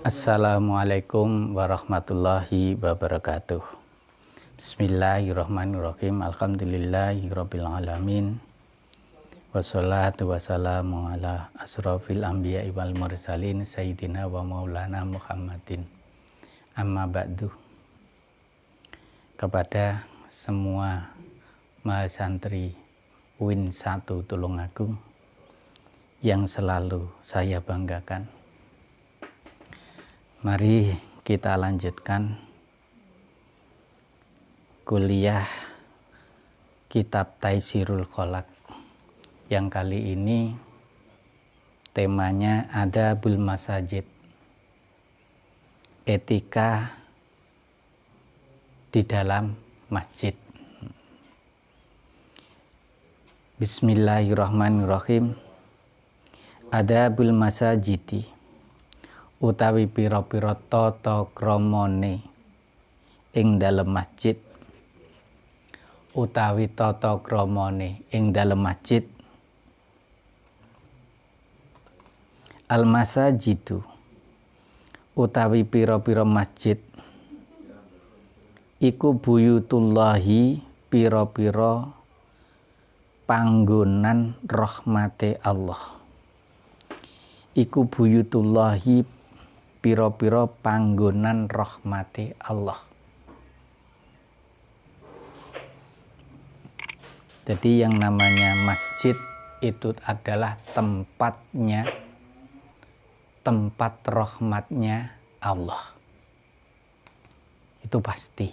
Assalamualaikum warahmatullahi wabarakatuh. Bismillahirrahmanirrahim. Alhamdulillahirabbil alamin. Wassalatu wassalamu ala asrofil anbiya'i wal mursalin sayyidina wa maulana Muhammadin. Amma ba'du. Kepada semua mahasantri UIN 1 Tulungagung yang selalu saya banggakan, mari kita lanjutkan kuliah kitab Taisirul Kholaq yang kali ini temanya Adabul Masajid, etika di dalam masjid. Bismillahirrahmanirrahim. Adabul masajidi utawi pira-pira tata kramane ing dalem masjid, utawi tata kramane ing dalem masjid. Al masajidu utawi pira-pira masjid iku buyutullahi, pira-pira panggonan rahmate Allah. Iku buyutullahi, pira-pira panggonan rahmati Allah. Jadi yang namanya masjid itu adalah tempatnya, tempat rahmatnya Allah. Itu pasti.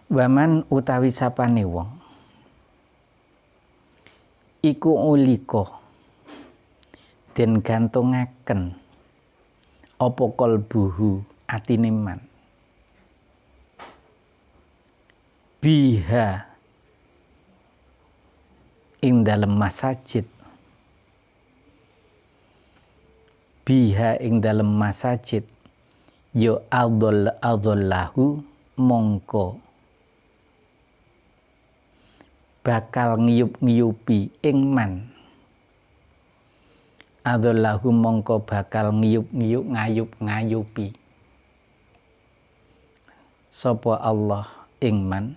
Waman utawi sapane wong iku uliko den gantungaken apa qalbuhu atine man biha ing dalem masajid, biha ing dalem masajid yo adollahu mongko bakal ngiyup-ngiyupi ing man, adollahu mongko bakal ngiyup-ngiyup ngayup-ngayupi sapa Allah ing man,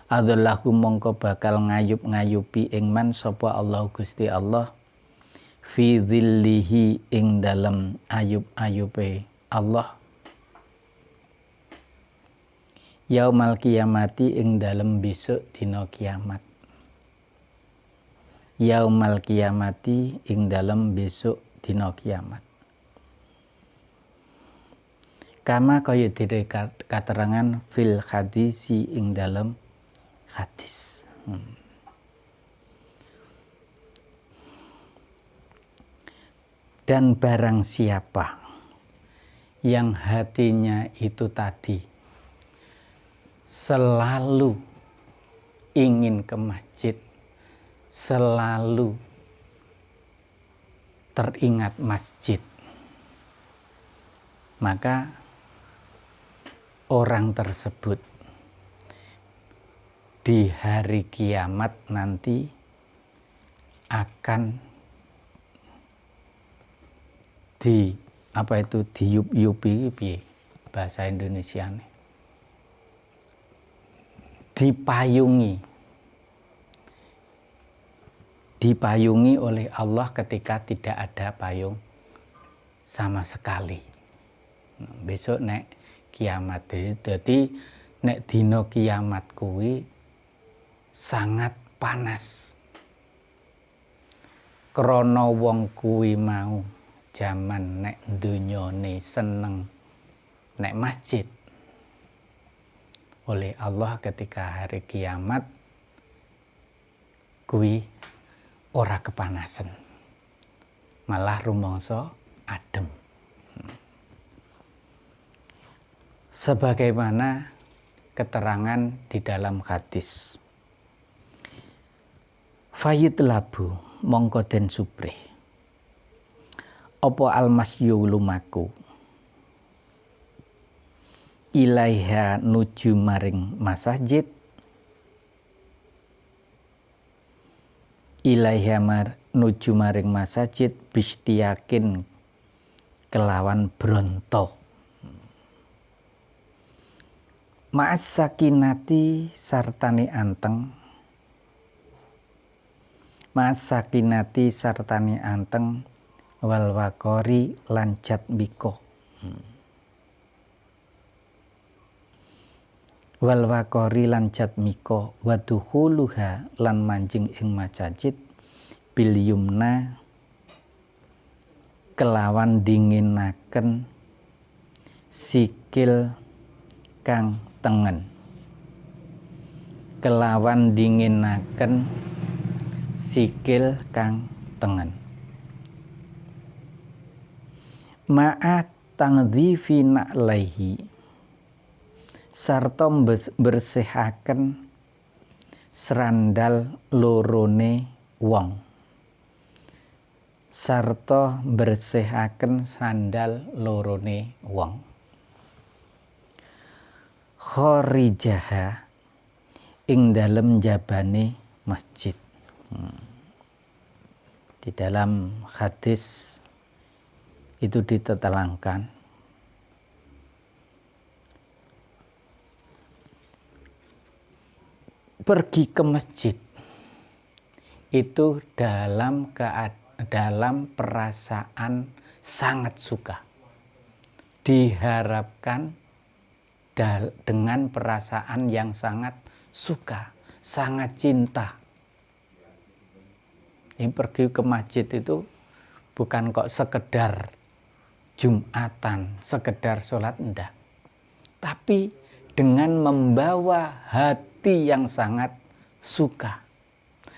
adollahu mongko bakal ngayup-ngayupi ing man sapa Allah Gusti Allah fi dhillihi ing dalem ayub-ayube Allah yaumal kiamati ing dalem besok dina kiamat, yaumal kiamati ing dalem besok dina kiamat. Kama kaya dene katerangan fil hadisi ing dalem hadis. Dan barang siapa yang hatinya itu tadi selalu ingin ke masjid, selalu teringat masjid, maka orang tersebut di hari kiamat nanti akan diyup-yupi bahasa Indonesia nih, dipayungi oleh Allah ketika tidak ada payung sama sekali. Besok nek kiamat, jadi nek dino kiamat kuwi sangat panas. Krana wong kuwi mau jaman nek dunyane seneng nek masjid, oleh Allah ketika hari kiamat kuwi ora kepanasan, malah rumangsa adem. Sebagaimana keterangan di dalam hadis, fayit labu mongko den suprih apa almasyu lumaku ilaiha nuju maring masjid, ilaiha nuju maring masjid bistiyakin kelawan bronto. Ma'as sakinati sartane anteng. Ma'as sakinati sartane anteng wal waqori lan jatmiko. Wal waqori lan jatmiko wa dukhuluha lan manjing ing masjid bil yumna kelawan dinginaken sikil kang tengen. Kelawan dinginaken sikil kang tengen. Ma'at tangdhifi na'laihi sarta bersihaken serandal lorone wong. Sarta bersihaken sandal lorone wong. Kharijaha ing dalem jabane masjid. Di dalam hadis itu diterangkan pergi ke masjid itu dalam perasaan sangat suka, diharapkan dengan perasaan yang sangat suka, sangat cinta. Ini pergi ke masjid itu bukan kok sekedar Jumatan, sekedar sholat, enggak. Tapi dengan membawa hati yang sangat suka,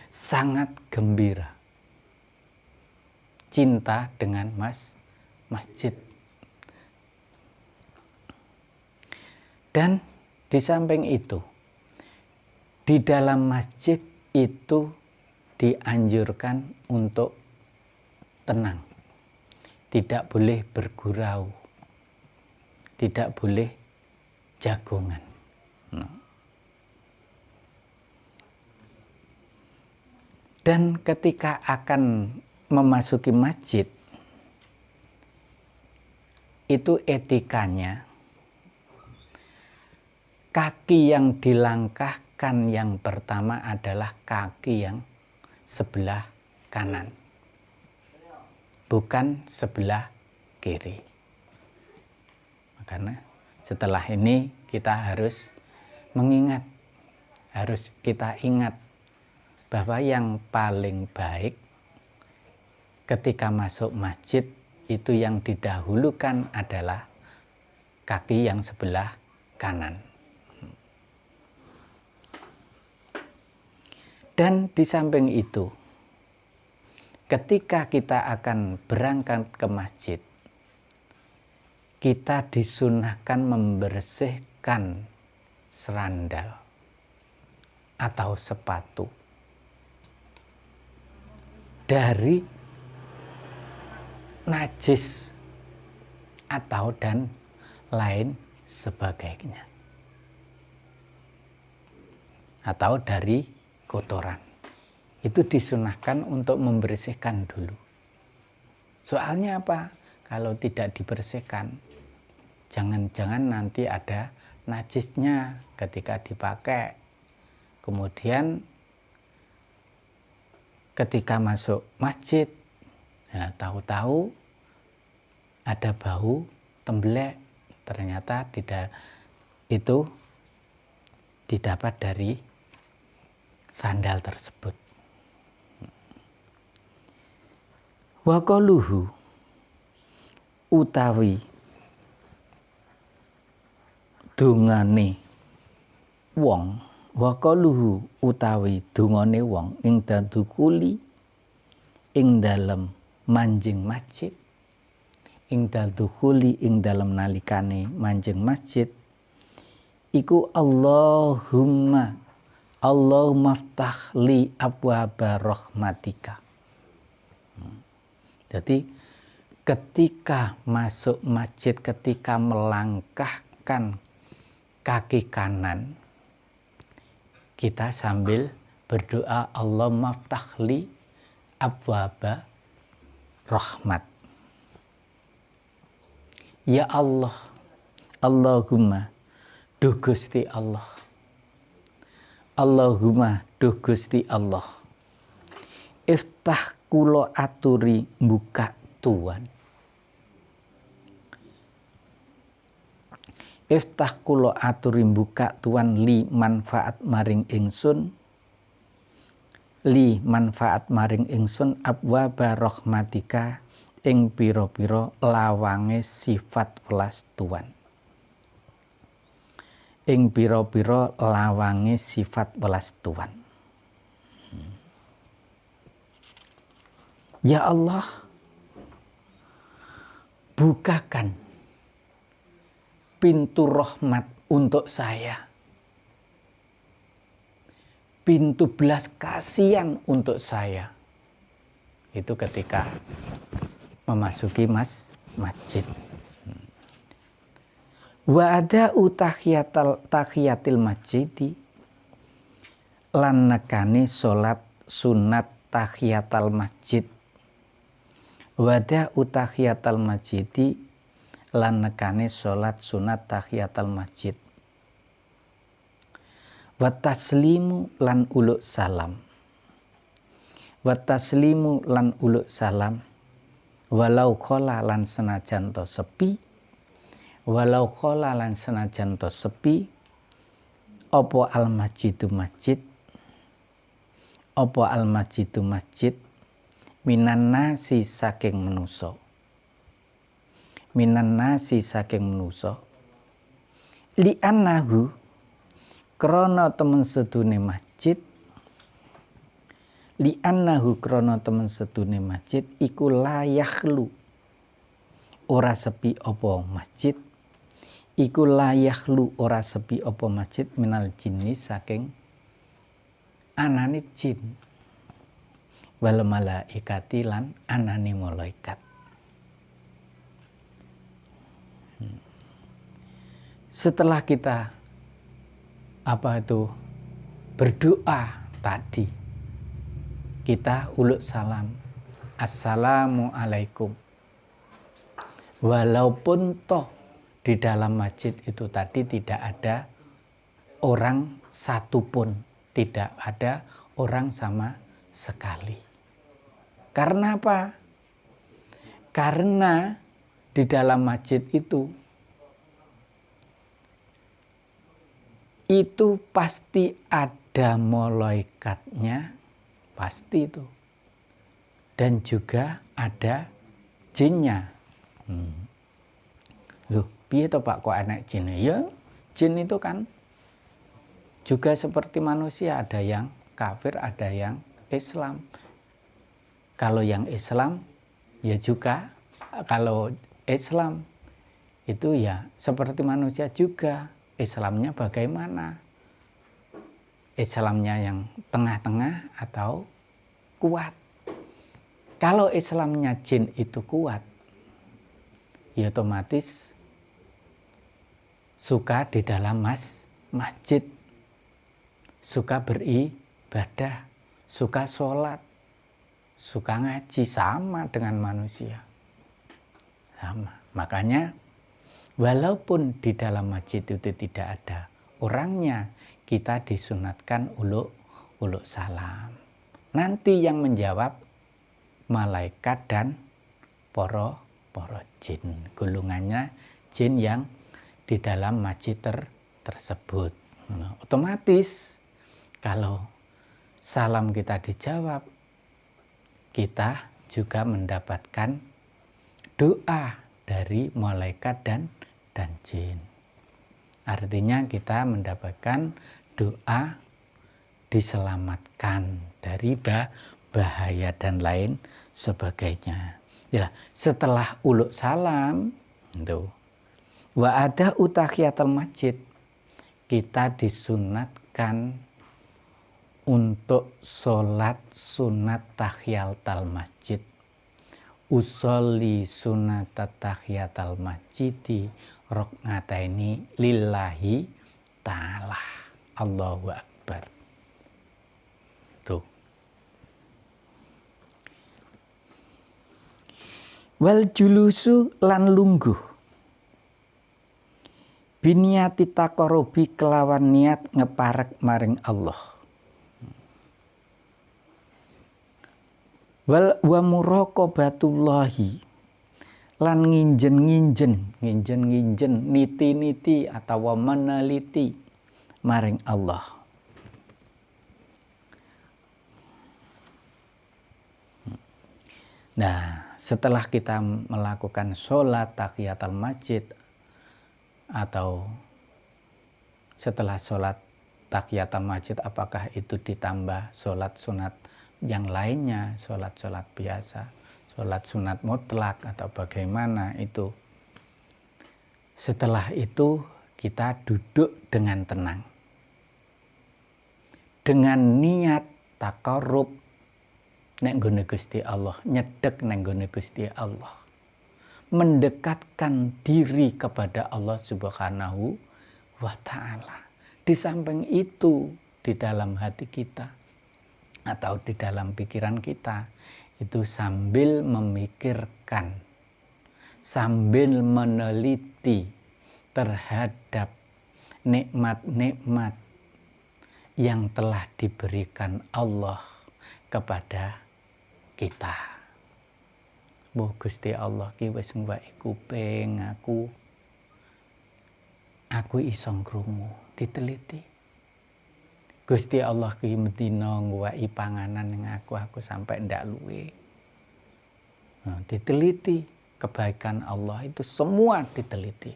sangat gembira. Cinta dengan masjid. Dan di samping itu, di dalam masjid itu dianjurkan untuk tenang. Tidak boleh bergurau, tidak boleh jagongan. Dan ketika akan memasuki masjid, itu etikanya, kaki yang dilangkahkan yang pertama adalah kaki yang sebelah kanan, bukan sebelah kiri. Makanya setelah ini kita harus mengingat, harus kita ingat bahwa yang paling baik ketika masuk masjid itu yang didahulukan adalah kaki yang sebelah kanan. Dan di samping itu, ketika kita akan berangkat ke masjid, kita disunahkan membersihkan serandal atau sepatu dari najis atau dan lain sebagainya, atau dari kotoran. Itu disunahkan untuk membersihkan dulu. Soalnya apa? Kalau tidak dibersihkan, jangan-jangan nanti ada najisnya ketika dipakai. Kemudian ketika masuk masjid, nah, tahu-tahu ada bau tembelek. Ternyata itu didapat dari sandal tersebut. Wa qaluhu utawi dungane wong, wa qaluhu utawi dungane wong ing dadukuli ing dalem manjing masjid, ing dadukuli ing dalem nalikane manjing masjid iku Allahumma ftah li abwaba rahmatika. Jadi ketika masuk masjid, ketika melangkahkan kaki kanan, kita sambil berdoa Allahumma ftah li abwaba rahmat. Ya Allah, Allahumma duh Gusti Allah, Allahumma duh Gusti Allah, iftah kulo aturi buka Tuhan, iftah kulo aturi buka Tuhan li manfaat maring ingsun, li manfaat maring ingsun abwaba rahmatika ing pira-pira lawange sifat welas Tuhan, ing pira-pira lawange sifat welas Tuhan. Ya Allah, bukakan pintu rahmat untuk saya, pintu belas kasihan untuk saya. Itu ketika memasuki masjid. Wa ada tahiyatil masjidi lan nekani salat sunat tahiyatal masjid. Wa ada tahiyatal masjidi lan nekani salat sunat tahiyatal masjid. Wa taslimu lan uluk salam. Wa taslimu lan uluk salam. Walau khola lan senajan to sepi, walau khola lan senajan to sepi, opo al masjidu masjid, opo al masjidu masjid, minan nasi saking menuso, minan nasi saking menuso, li annahu krono temen sedune masjid, li annahu krono temen sedune masjid iku layakhlu ora sepi apa masjid, iku layakhlu ora sepi apa masjid minal jinni saking anane jin wal malaikati lan anane malaikat. Setelah kita berdoa tadi, kita uluk salam, assalamualaikum. Walaupun toh di dalam masjid itu tadi tidak ada orang satupun, tidak ada orang sama sekali. Karena apa? Karena di dalam masjid itu pasti ada malaikatnya, pasti itu, dan juga ada jinnya. Loh, piye to Pak kok anak jin? Ya, jin itu kan juga seperti manusia, ada yang kafir, ada yang Islam. Kalau yang Islam ya juga, kalau Islam itu ya seperti manusia juga. Islamnya bagaimana? Islamnya yang tengah-tengah atau kuat? Kalau Islamnya jin itu kuat, ya otomatis suka di dalam masjid, suka beribadah, suka sholat, suka ngaji, sama dengan manusia. Sama. Makanya walaupun di dalam masjid itu tidak ada orangnya, kita disunatkan uluk salam. Nanti yang menjawab malaikat dan poro jin, gulungannya jin yang di dalam masjid tersebut. Nah, otomatis kalau salam kita dijawab, kita juga mendapatkan doa dari malaikat dan jin. Artinya kita mendapatkan doa diselamatkan dari bahaya dan lain sebagainya. Ya, setelah uluk salam itu wa ada utahiyatul masjid, kita disunatkan untuk sholat sunat tahiyatul masjid. Usolli sunat tahiyatul masjidi rok'ataini lillahi ta'ala. Allahu Akbar. Tuh. Wal julusu lan lungguh biniati taqarrubi kelawan niat ngeparek maring Allah. Wal wa muraqabatullahi lan nginjen niti-niti atau meneliti maring Allah. Nah, setelah kita melakukan sholat tahiyatul masjid atau setelah sholat tahiyatul masjid, apakah itu ditambah sholat sunat yang lainnya, sholat biasa, sholat sunat mutlak atau bagaimana itu. Setelah itu kita duduk dengan tenang dengan niat taqarrub nek nggone Gusti Allah, nyedek nek nggone Gusti Allah, mendekatkan diri kepada Allah Subhanahu wa Ta'ala. Di samping itu, di dalam hati kita atau di dalam pikiran kita itu sambil memikirkan, sambil meneliti terhadap nikmat-nikmat yang telah diberikan Allah kepada kita. Mbah Gusti Allah ki wis ngweki kuping aku iso krungu, diteliti. Gusti Allah ki medina ngweki panganan ning aku sampai ndak luwe. Nah, diteliti kebaikan Allah itu semua diteliti.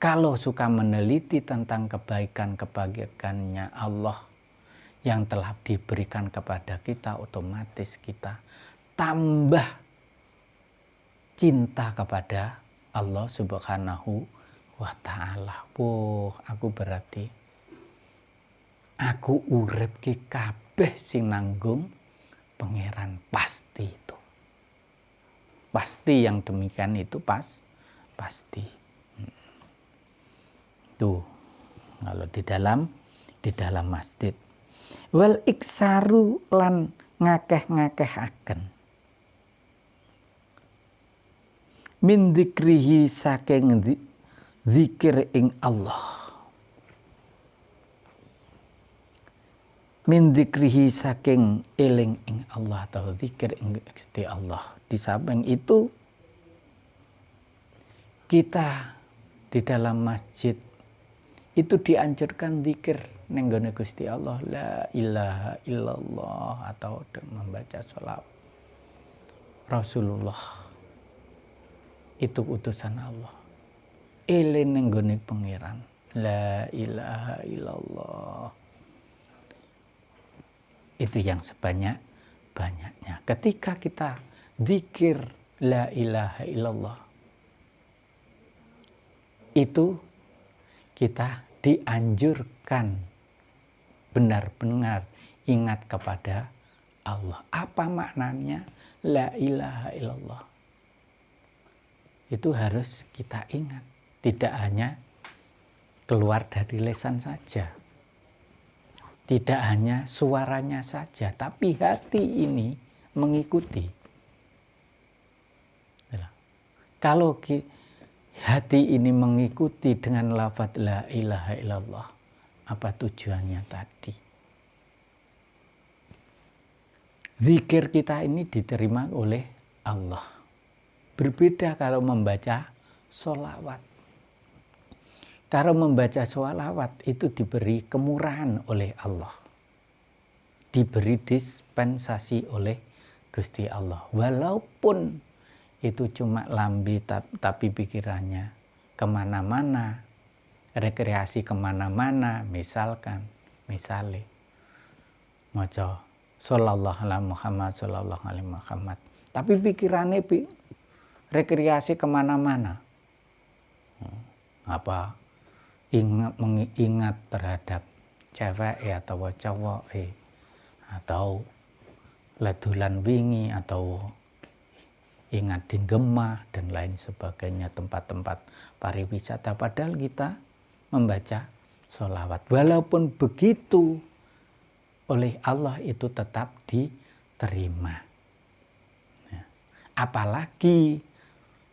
Kalau suka meneliti tentang kebaikan-kebaikannya Allah yang telah diberikan kepada kita, otomatis kita tambah cinta kepada Allah Subhanahu wa Ta'ala. Aku berarti aku urip ki kabeh sing nanggung pangeran, pasti itu. Pasti yang demikian itu pasti. Tuh, kalau di dalam masjid. Wal iksaru lan ngakeh-ngakehaken min dzikrihi saking zikir ing Allah, min dzikrihi saking eling ing Allah atau zikir ing Gusti Allah. Di samping itu kita di dalam masjid itu dianjurkan zikir ning gone Gusti Allah, la ilaha illallah, atau membaca sholawat. Rasulullah itu utusan Allah. Eling ning gone pangeran, la ilaha illallah. Itu yang sebanyak-banyaknya. Ketika kita zikir la ilaha illallah, itu kita dianjurkan benar-benar ingat kepada Allah. Apa maknanya la ilaha illallah? Itu harus kita ingat. Tidak hanya keluar dari lisan saja. Tidak hanya suaranya saja, tapi hati ini mengikuti. Kalau hati ini mengikuti dengan lafaz la ilaha illallah, apa tujuannya tadi? Zikir kita ini diterima oleh Allah. Berbeda kalau membaca sholawat. Kalau membaca sholawat itu diberi kemurahan oleh Allah. Diberi dispensasi oleh Gusti Allah. Walaupun itu cuma lambe tapi pikirannya kemana-mana, rekreasi kemana-mana, misalnya maca sallallahu alaihi Muhammad, tapi pikirannya rekreasi kemana-mana, mengingat terhadap cewek atau cowok atau ledulan wingi atau ingat di Gemah dan lain sebagainya, tempat-tempat pariwisata, padahal kita membaca sholawat. Walaupun begitu oleh Allah itu tetap diterima. Apalagi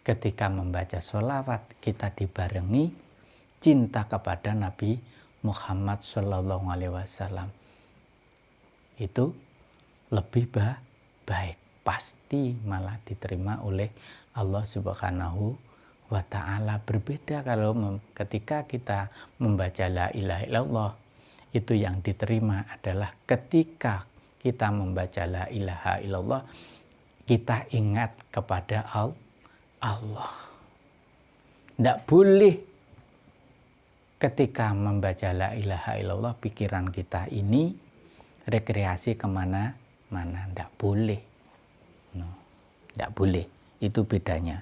ketika membaca sholawat kita dibarengi cinta kepada Nabi Muhammad SAW. Itu lebih baik. Pasti malah diterima oleh Allah Subhanahu wa ta'ala. Berbeda kalau ketika kita membaca la ilaha illallah, itu yang diterima adalah ketika kita membaca la ilaha illallah, kita ingat kepada Allah. Tidak boleh ketika membaca la ilaha illallah pikiran kita ini rekreasi kemana-mana. Tidak boleh. Tidak boleh. Itu bedanya.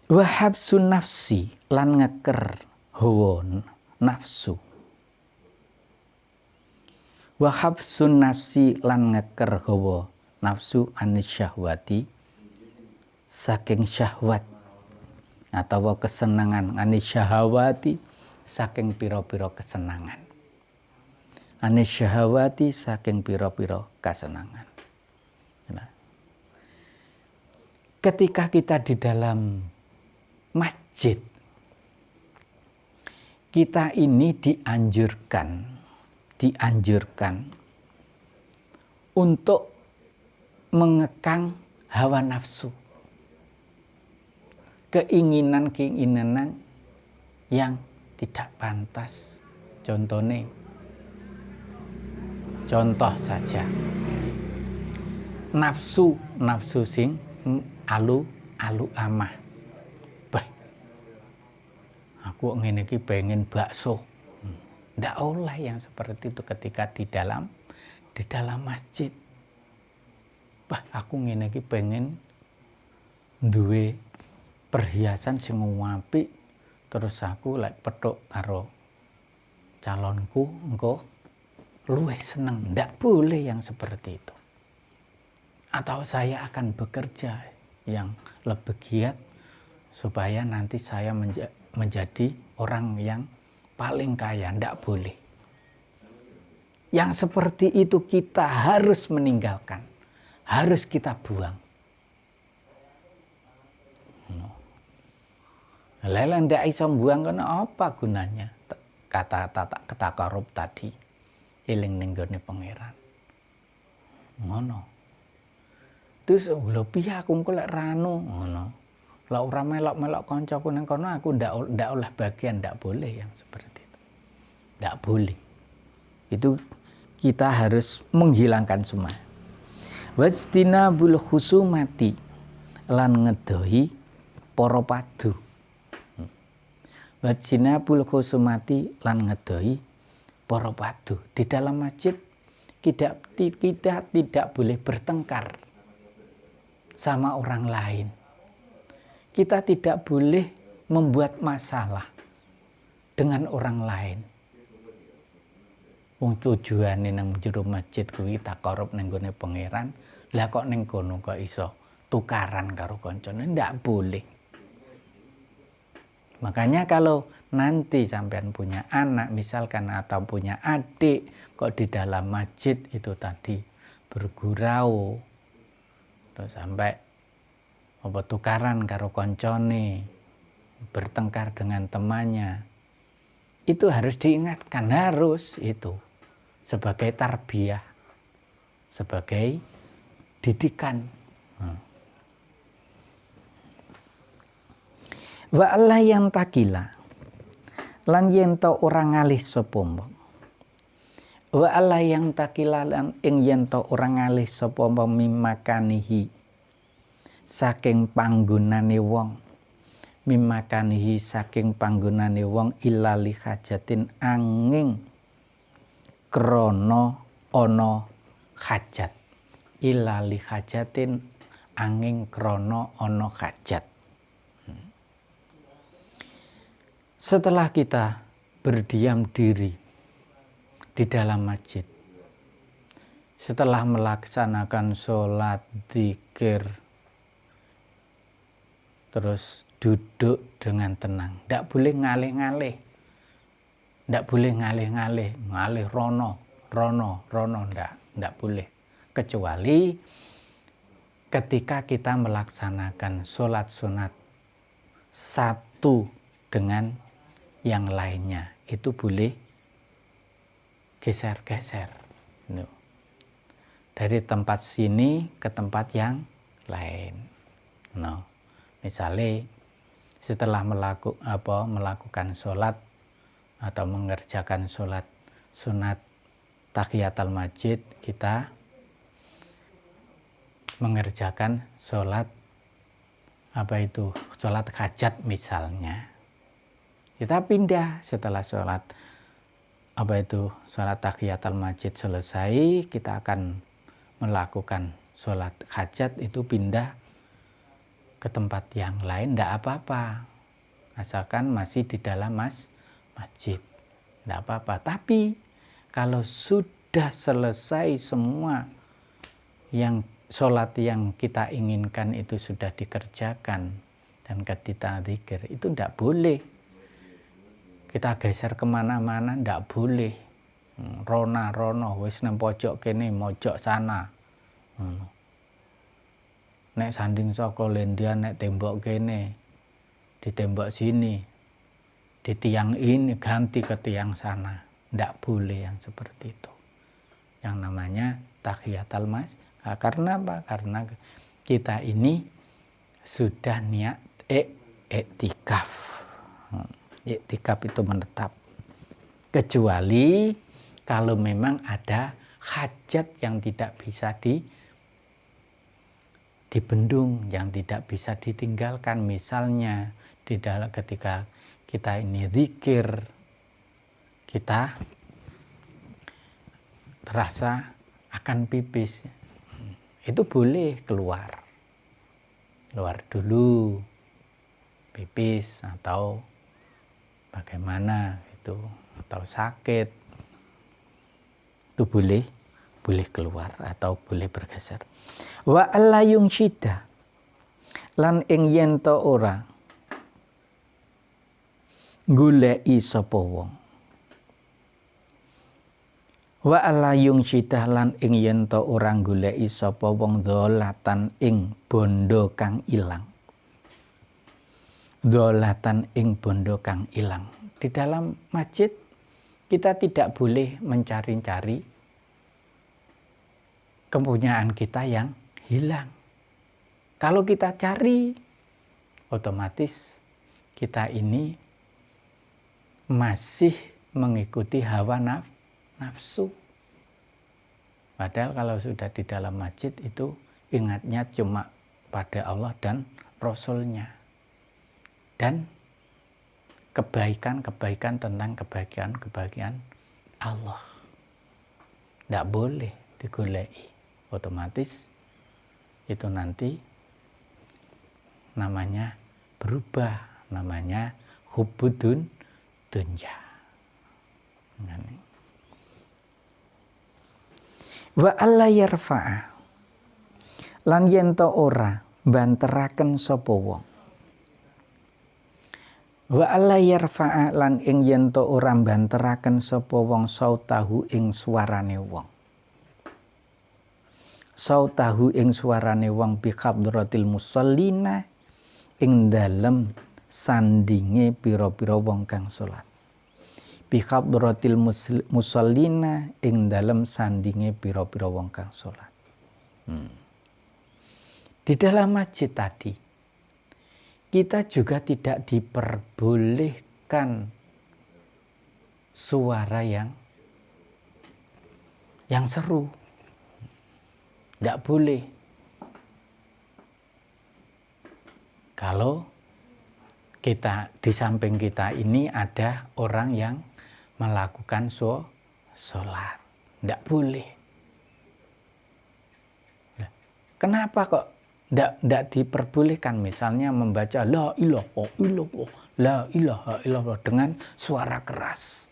Wahabsun nafsi, lan ngeker hawa nafsu. Wahabsun nafsi, lan ngeker hawa nafsu anis syahwati, saking syahwat atau kesenangan. Anis syahwati, saking piro-piro kesenangan. Anis syahwati, saking piro-piro kesenangan. Nah, ketika kita di dalam masjid, kita ini dianjurkan untuk mengekang hawa nafsu, keinginan yang tidak pantas. Contoh saja, nafsu sing alu amah. Aku ngene iki pengen bakso. Ndak oleh yang seperti itu ketika di dalam masjid. Aku ngene iki pengen duwe perhiasan sing apik, terus aku lek petuk karo calonku engko luwih seneng. Ndak boleh yang seperti itu. Atau saya akan bekerja yang lebih giat supaya nanti saya menjadi orang yang paling kaya. Ndak boleh. Yang seperti itu kita harus meninggalkan. Harus kita buang. Lha ndak iso buang kena apa gunanya? Kata takarub tadi. Eling ning gone pangeran. Ngono. Terus lho piye aku engko lek ranu ngono. Lah ora melok-melok kancaku nang kono aku ndak oleh bagian, ndak boleh yang seperti itu. Ndak boleh. Itu kita harus menghilangkan semua. Wastinabul khusumati, lan ngedohi para padu. Wastinabul khusumati, lan ngedohi para padu. Di dalam masjid kita tidak boleh bertengkar sama orang lain. Kita tidak boleh membuat masalah dengan orang lain. Wong tujuane nang jero masjid kuwi takarub ning gone pangeran, lah kok ning kono kok iso tukaran karo kancane, ndak boleh. Makanya kalau nanti sampean punya anak misalkan atau punya adik kok di dalam masjid itu tadi bergurau terus sampai apa tukaran karo koncone, bertengkar dengan temannya, itu harus diingatkan, harus itu sebagai tarbiyah, sebagai didikan. Wa Allah yang takila, lan yen to ora ngalih sapa mbok. Wa Allah yang takila, lan ing yen to ora ngalih sapa mbok mimakanihi, saking panggonane wong, mimakanihi saking panggonane wong ilali hajatin angin krana ana hajat. Ilali hajatin angin krana ana hajat. Setelah kita berdiam diri di dalam masjid, setelah melaksanakan sholat, zikir, terus duduk dengan tenang. Tidak boleh ngalih-ngalih. Tidak boleh ngalih-ngalih. Ngalih rono. Tidak boleh. kecuali ketika kita melaksanakan sholat sunat satu dengan yang lainnya, itu boleh geser-geser dari tempat sini ke tempat yang lain. Misalnya setelah melakukan sholat atau mengerjakan sholat sunat tahiyatul masjid, kita mengerjakan sholat sholat hajat misalnya, kita pindah setelah sholat sholat tahiyatul masjid selesai, kita akan melakukan sholat hajat, itu pindah ke tempat yang lain, tidak apa-apa, asalkan masih di dalam masjid, tidak apa-apa. Tapi kalau sudah selesai semua yang sholat yang kita inginkan itu sudah dikerjakan dan kita zikir, itu tidak boleh kita geser kemana-mana, tidak boleh. Rono wis nang pojok kene, mojok sana. Nek sanding saka lendian, nek tembok kene, di tembok sini, di tiang ini ganti ke tiang sana. Tidak boleh yang seperti itu. Yang namanya tahiyatul masjid. Karena apa? Karena kita ini sudah niat iktikaf. Iktikaf itu menetap. Kecuali kalau memang ada hajat yang tidak bisa dibendung, yang tidak bisa ditinggalkan. Misalnya di dalam ketika kita ini zikir, kita terasa akan pipis, itu boleh keluar dulu pipis atau bagaimana itu, atau sakit, itu boleh keluar atau boleh bergeser. Wa alla yungshida lan ing yen to ora goleki sapa wong. Wa alla yungshida lan ing yen to ora goleki sapa wong dolatan ing bondo kang ilang. Dolatan ing bondo kang ilang. Di dalam masjid kita tidak boleh mencari-cari kepunyaan kita yang hilang. Kalau kita cari, otomatis kita ini masih mengikuti hawa nafsu. Padahal kalau sudah di dalam masjid itu ingatnya cuma pada Allah dan Rasul-Nya. Dan kebaikan-kebaikan tentang kebahagiaan Allah. Tidak boleh digoleki. Otomatis itu nanti namanya berubah, namanya hubbudun dunya. Wa alla yarfa'a lan yen to ora banteraken sapa wong. Wa alla yarfa'a lan ing yen to ora banteraken sapa wong sautahu ing suarane wong. Sautahu ing suarane wong bi hadratil musallina ing dalem sandinge pira-pira wong kang salat. Bi hadratil musallina ing dalem sandinge pira-pira wong kang salat. Di dalam masjid tadi kita juga tidak diperbolehkan suara yang seru. Tidak boleh. Kalau kita di samping kita ini ada orang yang melakukan sholat, tidak boleh. Kenapa kok tidak diperbolehkan? Misalnya membaca la ilaha illallah, la ilaha illallah dengan suara keras.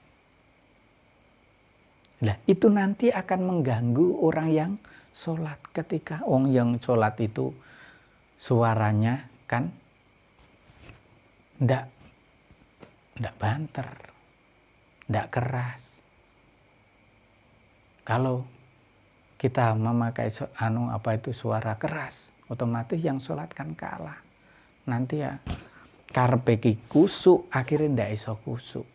Nah, itu nanti akan mengganggu orang yang sholat. Ketika orang yang sholat itu suaranya kan tidak banter, tidak keras. Kalau kita memakai suara keras, otomatis yang sholat kan kalah. Nanti ya karepe ki kusuk, akhirnya ndak iso kusuk.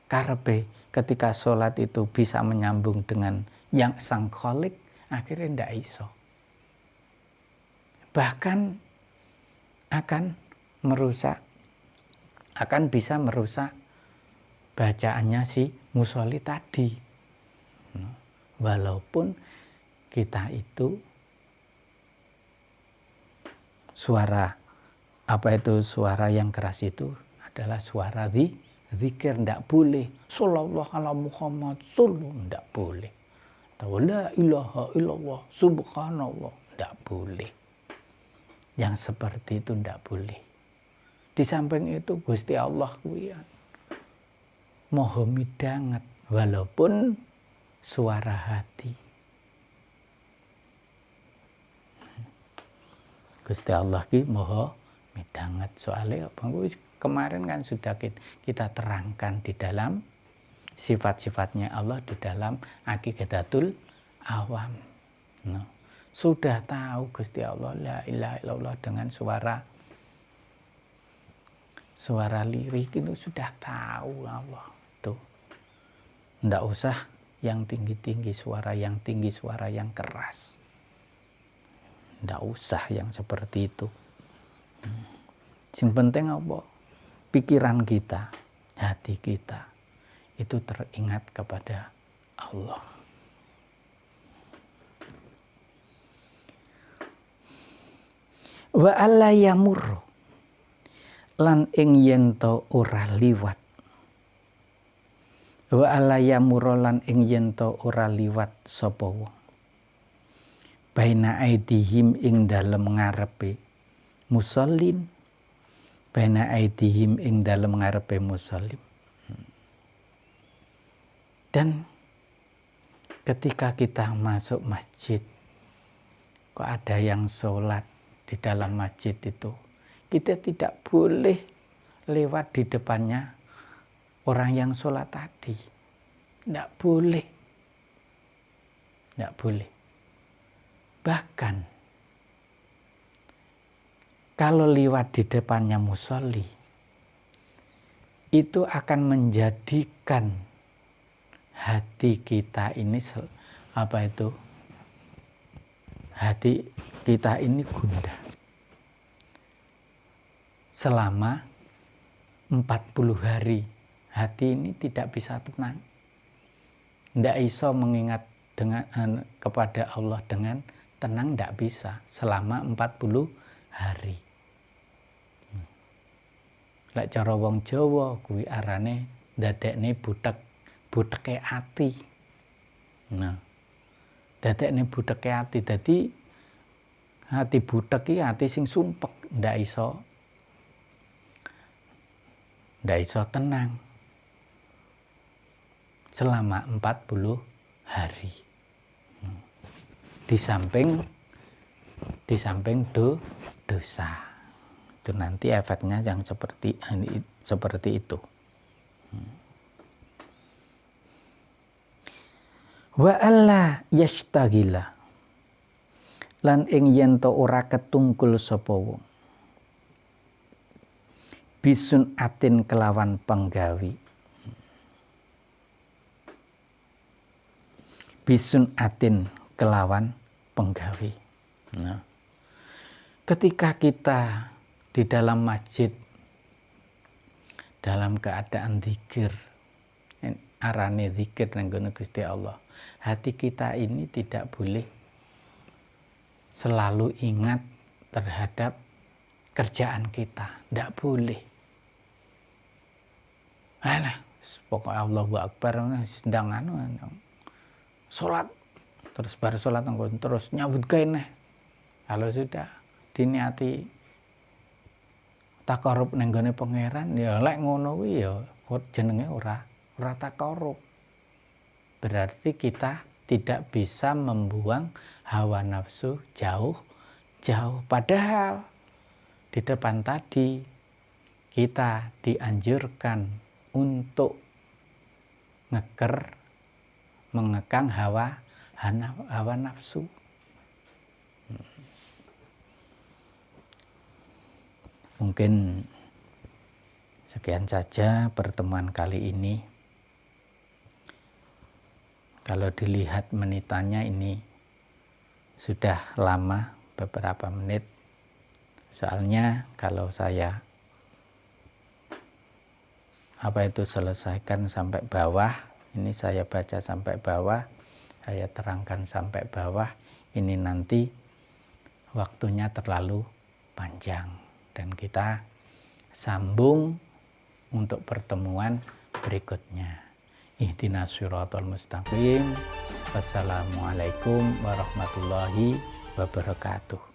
Karepe ketika sholat itu bisa menyambung dengan yang sang kholik, akhirnya ndak iso. Bahkan akan bisa merusak bacaannya si musolli tadi. Walaupun kita itu suara yang keras itu adalah suara zikir, ndak boleh. Shallallahu ala Muhammad, ndak boleh. Atau la ilaha illallah, subhanallah, ndak boleh. Yang seperti itu ndak boleh. Di samping itu Gusti Allah kuwi moho midanget walaupun suara hati. Gusti Allah ki moho midanget, soalnya kemarin kan sudah kita terangkan di dalam sifat-sifatnya Allah di dalam Aqiqatul Awam. Sudah tahu Gusti Allah la ilaha illallah dengan suara lirik itu sudah tahu Allah tuh. Ndak usah yang tinggi-tinggi, suara yang tinggi, suara yang keras. Ndak usah yang seperti itu. Yang penting apa? Pikiran kita, hati kita itu teringat kepada Allah. Wa alla yamurru lan ing yen to ora liwat. Wa alla yamurru lan ing yen to ora liwat sapa wong. Baina aidihim ing dalem ngarepe musallin. Baina aidihim ing dalem ngarepe musallin. Dan ketika kita masuk masjid, kok ada yang sholat di dalam masjid itu, kita tidak boleh lewat di depannya orang yang sholat tadi. Tidak boleh. Tidak boleh. Bahkan kalau lewat di depannya musolli, itu akan menjadikan hati kita ini hati kita ini gundah selama 40 hari. Hati ini tidak bisa tenang, tidak iso mengingat kepada Allah dengan tenang, tidak bisa selama 40 hari. Lek cara wong Jawa kuwi arane ndadekne buteke ati. Nah, dadekne buteke ati. Dadi hati butek iki hati sing sumpek, ndak iso tenang selama 40 hari. Di samping dosa. Itu nanti efeknya yang seperti itu. Wa alla yashtagila lan ing yen to ora ketungkul sapa wong bisun atin kelawan penggawi. Bisun atin kelawan penggawi. Nah, ketika kita di dalam masjid dalam keadaan zikir, arane zikir nang Gusti Allah, hati kita ini tidak boleh selalu ingat terhadap kerjaan kita, tidak boleh. Alah, pokoknya Allahu Akbar sedang sholat, terus baru sholat terus nyambut kene. Kalau sudah diniati takarub ning gone pangeran, ya lek ngono kuwi ya jenenge ora takarub. Berarti kita tidak bisa membuang hawa nafsu jauh. Padahal di depan tadi kita dianjurkan untuk ngeker mengekang hawa nafsu. Mungkin sekian saja pertemuan kali ini. Kalau dilihat menitannya ini sudah lama, beberapa menit. Soalnya kalau saya selesaikan sampai bawah, ini saya baca sampai bawah, saya terangkan sampai bawah, ini nanti waktunya terlalu panjang dan kita sambung untuk pertemuan berikutnya. Ihdinas siratal mustaqim. Wassalamualaikum warahmatullahi wabarakatuh.